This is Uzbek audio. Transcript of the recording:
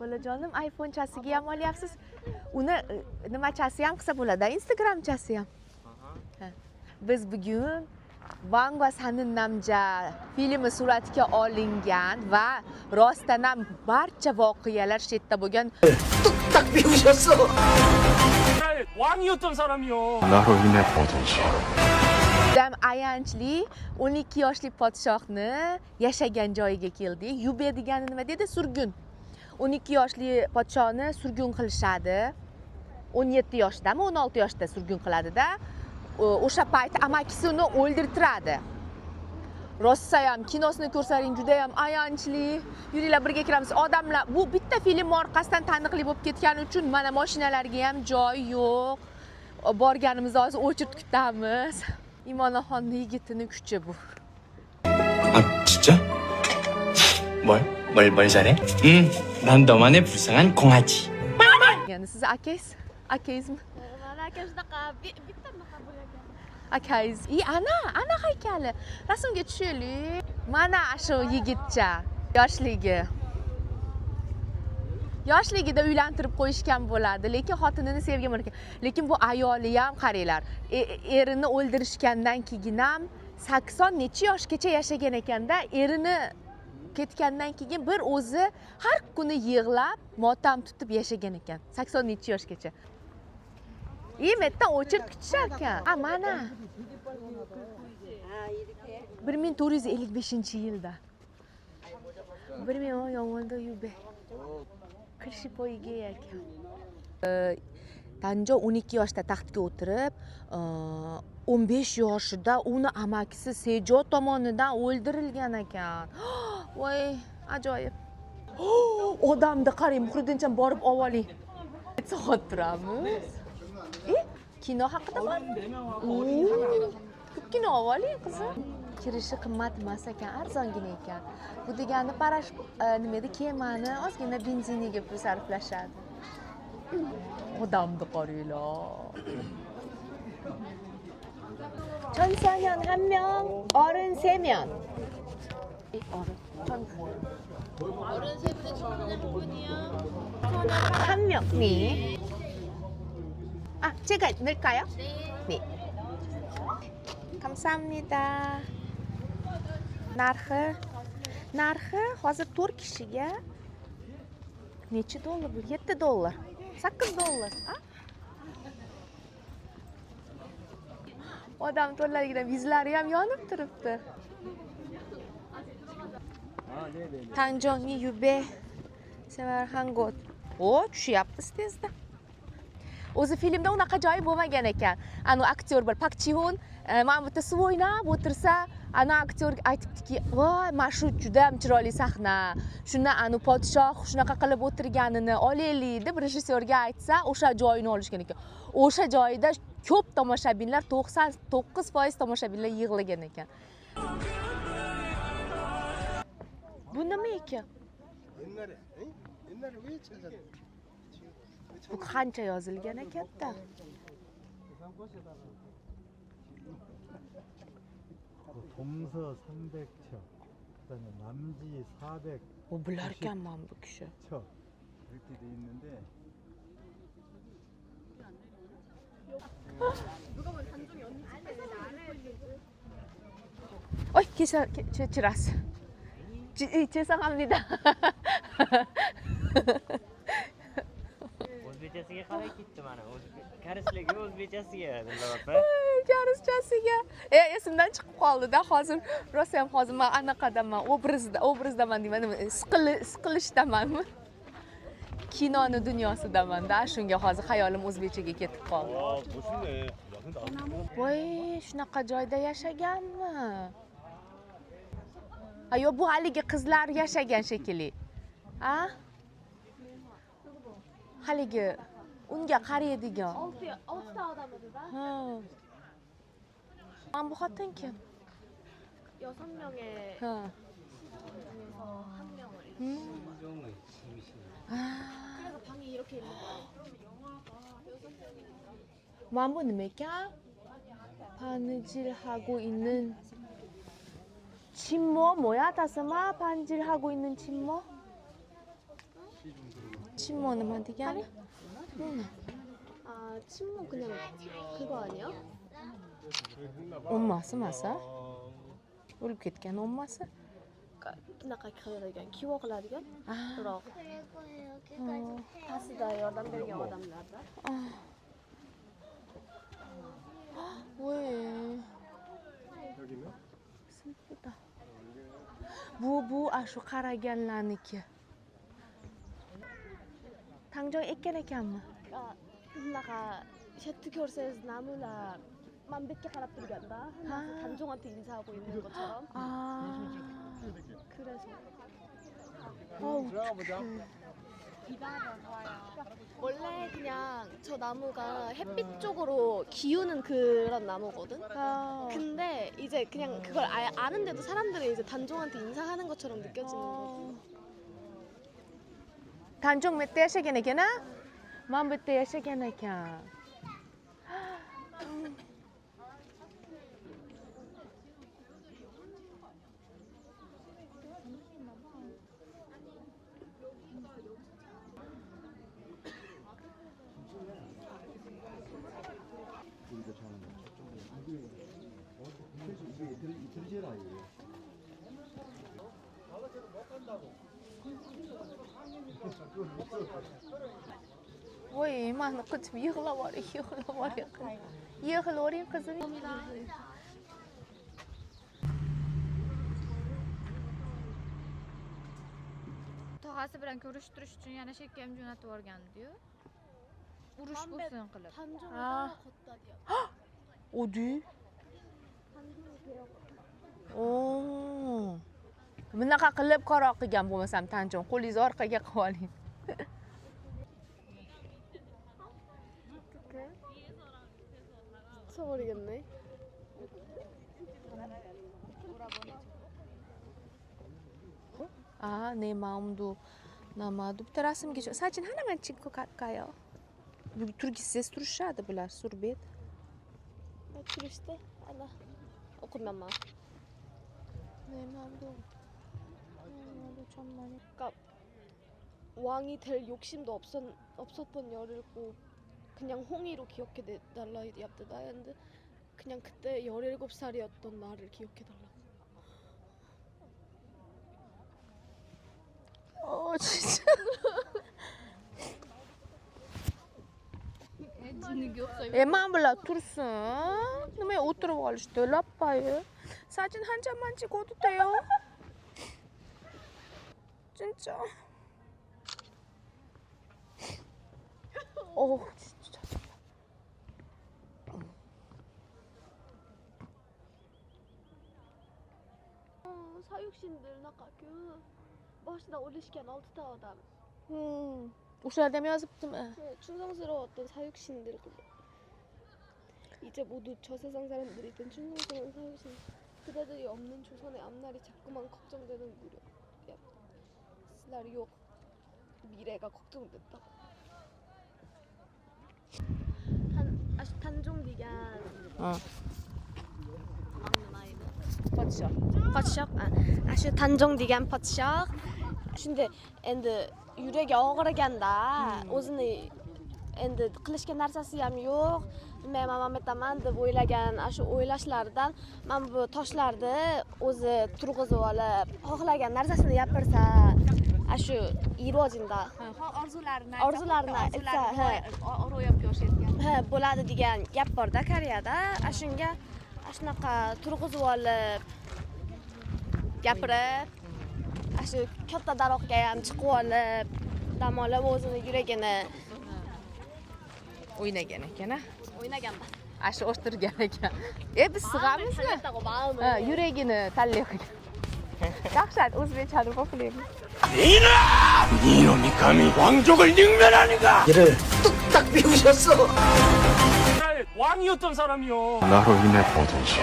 Bolajonim iPhone'chasiga ham olyapsiz. Uni nimachasi ham qilsa bo'ladi, Instagramchasi ham. Biz bugun Vang va Sanin Namja filmi suratga olingan va rostdan ham barcha voqealar shu yerda bo'lgan. 뚝딱 비우셨어. 왕이었던 사람이요. 나로 인해 얻었어. Jam ayanchli 12 yoshli podshohni yashagan joyiga keldik. Yube degani nima dedi? Surgun. 12 yoshli podshohni surgun qilishadi. 17 yoshdami, 16 yoshda surgun qiladi-da. O'sha payt amakisi uni o'ldirtiradi. Rossa ham kinosini ko'rsaring juda ham ayanchli. Yuringlar birga kiramiz. Odamlar bu bitta film orqasidan taniqli bo'lib ketgani uchun mana mashinalarga ham joy yo'q. Borganimizda hozir o'chirib kutamiz. Imonaxonning yigitining kuchi bu. 아 진짜? 뭘 잘해? 난 너만의 불쌍한 공아지. Yani siz akangiz? Akangizmi? Mana aka shunaqa bittanaqa bo'lgan. Akangiz. Ana haykali. Rasmga tushaylik. Mana shu yigitcha yoshligi. Yoshligida uylantirib qo'yishgan bo'ladi, lekin xotinini sevgan ekan. Lekin bu ayoli ham qaranglar, erini o'ldirishgandan keyin ham 80 necha yoshgacha yashagan ekanda, erini ketgandan keyin bir o'zi har kuni yig'lab, motam tutib yashagan ekan. 80 necha yoshgacha. Metdan o'chirib kutishar ekan. Mana 1455-yilda. 1000 yomg'irda Yube. Kirshi poyiga ekan. Tanjo 12 yoshda taxtga o'tirib, 15 yoshida uni amakisi Sejo tomonidan o'ldirilgan ekan. Voy, ajoyib. Odamni qarang, Muhriddinjon borib ovoling. Soat turamiz. Kino haqida bor? Kino ovoling qizim. Kirishi qimmat emas ekan, arzongina ekan. Bu degani parash nima edi, kemani ozgina benziniga pul sarflashadi. Odamni qaranglar. 천사년 1명, 어른 3명. 어른 세 분에 청소년 한 분이요. 1명. 네. 제가 넣을까요? 네. 감사합니다. Narxi hozir 4 kishiga necha dollar bu? 7 dollar. 8 dollar. Odam to'rlaridan yuzlari ham yonib turibdi. Tanjongni Yube sevar hangot. Tushyapmiz tezda. O'zi filmda unaqa joyi bo'lmagan ekan. Anu aktyor bir Pak Chihun mana bu yerda suv o'ynab o'tirsa, ana aktyor aytibdiki, "Voy, mana shu juda ham chiroyli sahna. Shuni anu podshoh shunaqa qilib o'tirganini olaylik" deb rejissyorga aytsa, o'sha joyini olishgan ekan. O'sha joyda ko'p tomoshabinlar, 99% tomoshabinlar yig'lagan ekan. Bu nima ekan? 옛날에 왜 찾았어? Bu qancha yozilgan ekan-da? 동서 300척, 그다음에 남지 400. Bularkanman bu kishi. 이렇게 돼 있는데. 누가 보면 단종이 언니 Oy, kechirasiz. 죄송합니다. o'zbekchasiga qalay ketdi mana? Karisligi o'zbekchasiga Dildor opa. Karischasiga. Esimdan chiqib qoldi-da, hozir rosa ham hozir men anaqadaman, obrazdaman deyman, siqilishdamanmi? Kinoni dunyosidaman-da, shunga hozir xayolim o'zbekchaga ketib qoldi. Voy, shunaqa joyda yashaganmi? Ayo, bu haligi qizlar yashagan shekilli. Haligi unga qaraydigan. 6 ta odam edi-da. Mana bu xotin kim? 6명의 Ha. 중에서 1명을. 그래서 방이 이렇게 있는 거야. Mana bu nima ekan? Panijil hago 있는 침모 뭐야? 다스마 반질하고 있는 침모? 침모는 뭐 되게 하냐? 아 침묵 그냥 그거 아니야? 엄마스 마사? 우리 кеткен 엄마스? 나가 그냥 키워가지고 아, 그러 다스다 여담들이 어담나다. 왜? 슬프다. Bu ashu qaraganlarniki. Tangjoy ekkan ekanmi? 나가 셔츠 결세에서 나무나 만백개 갈아 들어간다. 단종한테 인사하고 있는 것처럼. 그래서 원래 그냥 저 나무가 햇빛 쪽으로 기우는 그런 나무거든. 근데 이제 그냥 그걸 아는데도 사람들이 이제 단종한테 인사하는 것처럼 느껴지는 거지. 단종 몇 대 yashagan ekan-a? Man bu yerda yashagan ekan. Voy, mani qichib yig'lavoring. Yig'lavering qizim. tog'asi bilan ko'rishtirish uchun yana shekam jo'natib yuborgandi-yu. Urush bo'lsin qilib. 단종을 아. 걷다 디야. 어디? 단종을 배워. Oo. Bunaqa qilib qaroq qilgan bo'lmasam Tanjon, qo'lingizni orqaga qilib oling. 어떡해? 쳐버리겠네. 아, 내 마음도 남아도 bitta rasmga sa진 하나만 찍고 갈까요? 여기 turgisiz turishadi bular surbet. 나 그리시대? 알아. 그러면 막. 내 마음도 천만이. 그러니까 왕이 될 욕심도 없었던 열일곱 그냥 홍이로 기억해 달라 yaptı 했는데 그냥 그때 17살이었던 나를 기억해 달라. 진짜. Eman bilan tursin. Nimaga o'tirib olishdi? Lappayi. Sa진 한 장만 찍어도 돼요? 진짜. 진짜. 사육신들 나가 멋있다 올리시키한 올트타워다. o'sha yerda ham yozibdimi? 충성스러웠던 사육신들 이제 모두 저 세상 사람들이 된 충성스러운 사육신 그대들이 없는 조선의 앞날이 자꾸만 걱정되는 무렵 시나리오 미래가 걱정됐다고. 단종 디간 막는 아이는 Podshoh. Shu Tanjong degan podshoh. Shunda endi yuragi og'riganda, o'zini endi qilishga narsasi ham yo'q. Men aytaman deb o'ylagan, shu o'ylashlaridan men bu toshlarni o'zi turg'izib olib, xohlagan narsasini gapirsa, shu Irojinda orzularini aytsa, ro'yobga oshayotgan. Bo'ladi degan gap bor-da Koreyada. Shunga shunaqa turg'izib olib gapirib, shu katta daroqqa ham chiqib olib, dam olib o'zini yuragini o'ynagan ekan-a. o'ynaganda. Shu o'stirgan ekan. Biz sig'amizmi? Tanlatdago maomi. Yuragini tanlay qilgan. Dahshat, o'zbekchani o'qiymiz. 이놈이 감히 왕족을 능멸하는가? 이를 뚝딱 비우셨어. 왕이었던 사람이요. 나로 인해 뭐든지